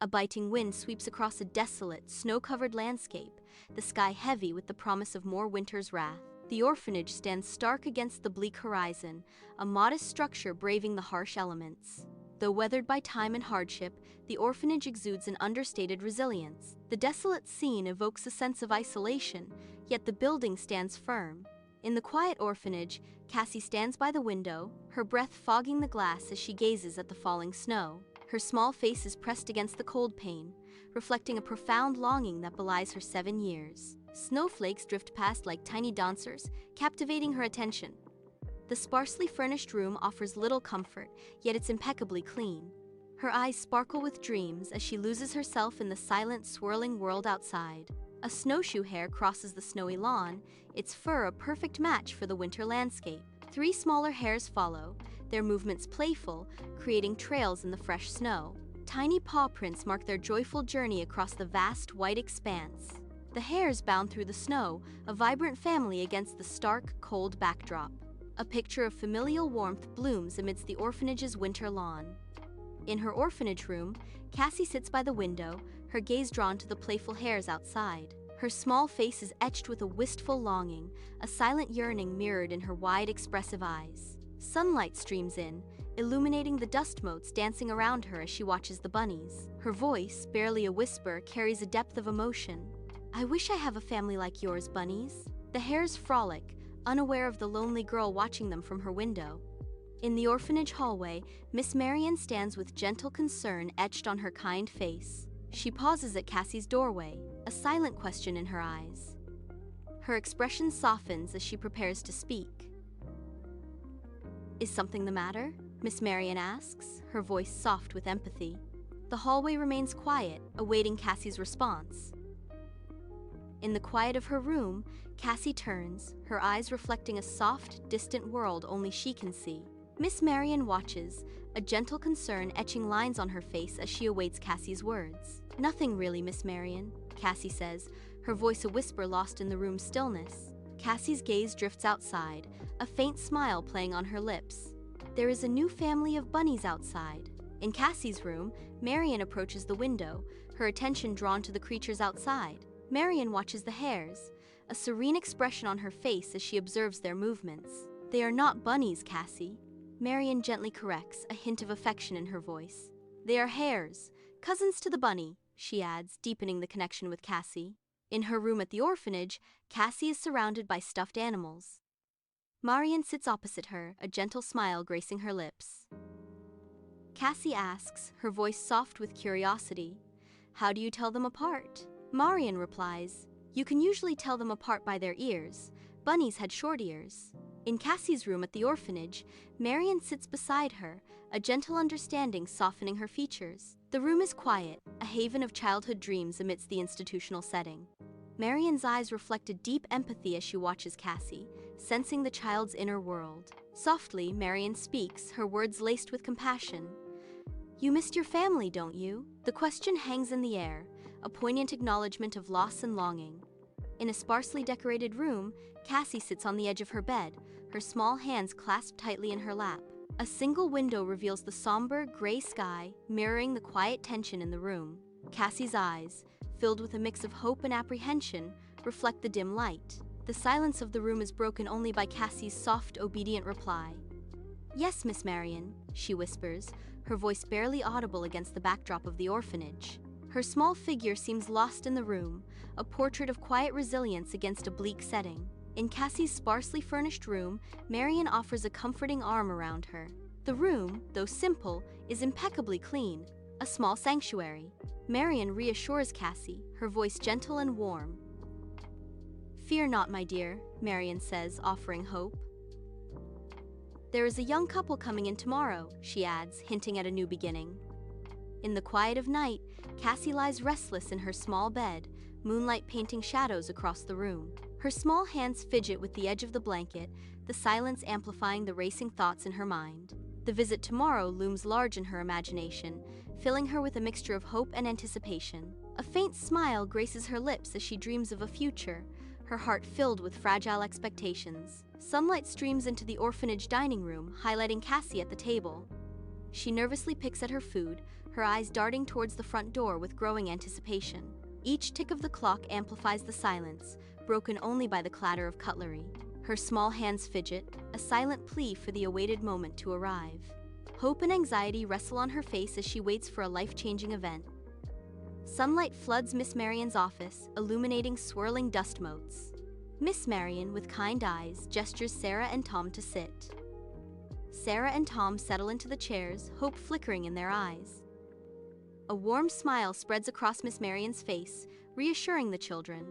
A biting wind sweeps across a desolate, snow-covered landscape, the sky heavy with the promise of more winter's wrath. The orphanage stands stark against the bleak horizon, a modest structure braving the harsh elements. Though weathered by time and hardship, the orphanage exudes an understated resilience. The desolate scene evokes a sense of isolation, yet the building stands firm. In the quiet orphanage, Cassie stands by the window, her breath fogging the glass as she gazes at the falling snow. Her small face is pressed against the cold pane, reflecting a profound longing that belies her 7 years. Snowflakes drift past like tiny dancers, captivating her attention. The sparsely furnished room offers little comfort, yet it's impeccably clean. Her eyes sparkle with dreams as she loses herself in the silent, swirling world outside. A snowshoe hare crosses the snowy lawn, its fur a perfect match for the winter landscape. 3 smaller hares follow, their movements playful, creating trails in the fresh snow. Tiny paw prints mark their joyful journey across the vast white expanse. The hares bound through the snow, a vibrant family against the stark, cold backdrop. A picture of familial warmth blooms amidst the orphanage's winter lawn. In her orphanage room, Cassie sits by the window, her gaze drawn to the playful hares outside. Her small face is etched with a wistful longing, a silent yearning mirrored in her wide, expressive eyes. Sunlight streams in, illuminating the dust motes dancing around her as she watches the bunnies. Her voice, barely a whisper, carries a depth of emotion. "I wish I have a family like yours, bunnies." The hares frolic, unaware of the lonely girl watching them from her window. In the orphanage hallway, Miss Marion stands with gentle concern etched on her kind face. She pauses at Cassie's doorway, a silent question in her eyes. Her expression softens as she prepares to speak. "Is something the matter?" Miss Marion asks, her voice soft with empathy. The hallway remains quiet, awaiting Cassie's response. In the quiet of her room, Cassie turns, her eyes reflecting a soft, distant world only she can see. Miss Marion watches, a gentle concern etching lines on her face as she awaits Cassie's words. "Nothing really, Miss Marion," Cassie says, her voice a whisper lost in the room's stillness. Cassie's gaze drifts outside, a faint smile playing on her lips. There is a new family of bunnies outside. In Cassie's room, Marion approaches the window, her attention drawn to the creatures outside. Marion watches the hares, a serene expression on her face as she observes their movements. "They are not bunnies, Cassie," Marion gently corrects, a hint of affection in her voice. "They are hares, cousins to the bunny," she adds, deepening the connection with Cassie. In her room at the orphanage, Cassie is surrounded by stuffed animals. Marion sits opposite her, a gentle smile gracing her lips. Cassie asks, her voice soft with curiosity, "How do you tell them apart?" Marion replies, "You can usually tell them apart by their ears. Bunnies had short ears." In Cassie's room at the orphanage, Marion sits beside her, a gentle understanding softening her features. The room is quiet, a haven of childhood dreams amidst the institutional setting. Marion's eyes reflect a deep empathy as she watches Cassie, sensing the child's inner world. Softly, Marion speaks, her words laced with compassion. "You missed your family, don't you?" The question hangs in the air, a poignant acknowledgement of loss and longing. In a sparsely decorated room, Cassie sits on the edge of her bed, her small hands clasped tightly in her lap. A single window reveals the somber, gray sky, mirroring the quiet tension in the room. Cassie's eyes, filled with a mix of hope and apprehension, reflect the dim light. The silence of the room is broken only by Cassie's soft, obedient reply. "Yes, Miss Marion," she whispers, her voice barely audible against the backdrop of the orphanage. Her small figure seems lost in the room, a portrait of quiet resilience against a bleak setting. In Cassie's sparsely furnished room, Marion offers a comforting arm around her. The room, though simple, is impeccably clean, a small sanctuary. Marion reassures Cassie, her voice gentle and warm. "Fear not, my dear," Marion says, offering hope. "There is a young couple coming in tomorrow," she adds, hinting at a new beginning. In the quiet of night, Cassie lies restless in her small bed, moonlight painting shadows across the room. Her small hands fidget with the edge of the blanket, the silence amplifying the racing thoughts in her mind. The visit tomorrow looms large in her imagination, filling her with a mixture of hope and anticipation. A faint smile graces her lips as she dreams of a future, her heart filled with fragile expectations. Sunlight streams into the orphanage dining room, highlighting Cassie at the table. She nervously picks at her food, her eyes darting towards the front door with growing anticipation. Each tick of the clock amplifies the silence, broken only by the clatter of cutlery. Her small hands fidget, a silent plea for the awaited moment to arrive. Hope and anxiety wrestle on her face as she waits for a life-changing event. Sunlight floods Miss Marion's office, illuminating swirling dust motes. Miss Marion, with kind eyes, gestures Sarah and Tom to sit. Sarah and Tom settle into the chairs, hope flickering in their eyes. A warm smile spreads across Miss Marion's face, reassuring the children.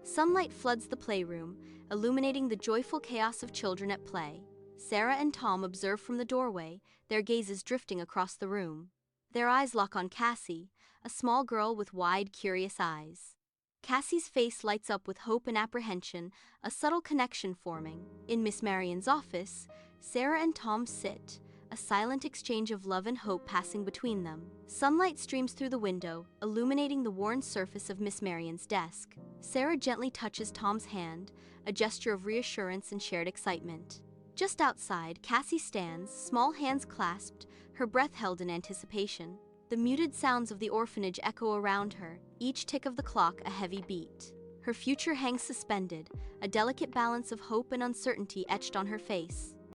Sunlight floods the playroom, illuminating the joyful chaos of children at play. Sarah and Tom observe from the doorway, their gazes drifting across the room. Their eyes lock on Cassie, a small girl with wide, curious eyes. Cassie's face lights up with hope and apprehension, a subtle connection forming. In Miss Marion's office, Sarah and Tom sit, a silent exchange of love and hope passing between them. Sunlight streams through the window, illuminating the worn surface of Miss Marion's desk. Sarah gently touches Tom's hand, a gesture of reassurance and shared excitement. Just outside, Cassie stands, small hands clasped, her breath held in anticipation. The muted sounds of the orphanage echo around her, each tick of the clock a heavy beat. Her future hangs suspended, a delicate balance of hope and uncertainty etched on her face.